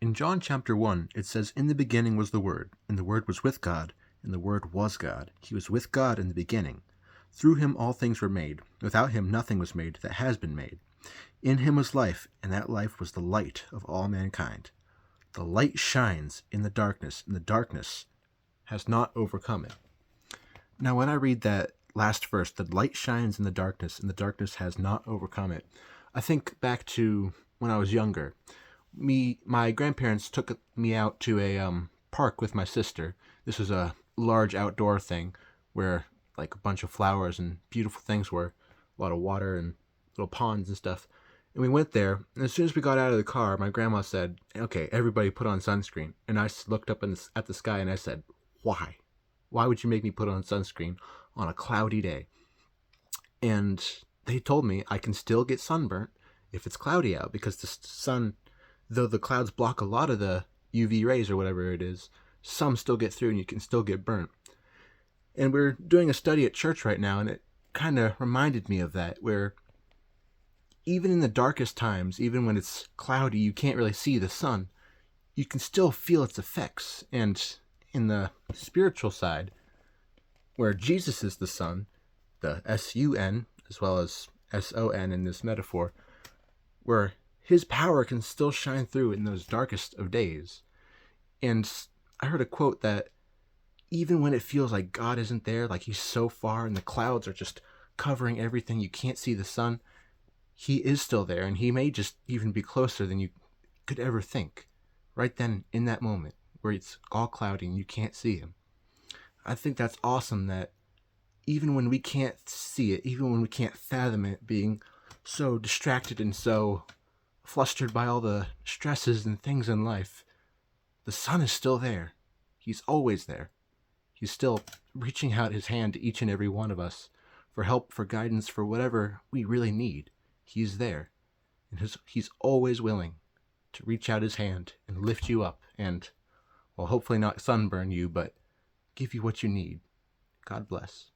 In John chapter 1, it says, "In the beginning was the Word, and the Word was with God, and the Word was God. He was with God in the beginning. Through him all things were made. Without him nothing was made that has been made. In him was life, and that life was the light of all mankind. The light shines in the darkness, and the darkness has not overcome it." Now, when I read that last verse, "the light shines in the darkness, and the darkness has not overcome it," I think back to when I was younger. My grandparents took me out to a park with my sister. This was a large outdoor thing where like a bunch of flowers and beautiful things were, a lot of water and little ponds and stuff. And we went there, and as soon as we got out of the car, my grandma said, "Okay, everybody put on sunscreen." And I looked up at the sky and I said, "Why? Why would you make me put on sunscreen on a cloudy day?" And they told me I can still get sunburnt if it's cloudy out because the sun, though the clouds block a lot of the UV rays or whatever it is, some still get through and you can still get burnt. And we're doing a study at church right now, and it kind of reminded me of that, where even in the darkest times, even when it's cloudy, you can't really see the sun, you can still feel its effects. And in the spiritual side, where Jesus is the sun, the S-U-N, as well as S-O-N in this metaphor, where his power can still shine through in those darkest of days. And I heard a quote that even when it feels like God isn't there, like he's so far and the clouds are just covering everything, you can't see the sun, he is still there, and he may just even be closer than you could ever think. Right then, in that moment, where it's all cloudy and you can't see him. I think that's awesome that even when we can't see it, even when we can't fathom it, being so distracted and so flustered by all the stresses and things in life, the sun is still there. He's always there. He's still reaching out his hand to each and every one of us for help, for guidance, for whatever we really need. He's there. And he's always willing to reach out his hand and lift you up and, well, hopefully not sunburn you, but give you what you need. God bless.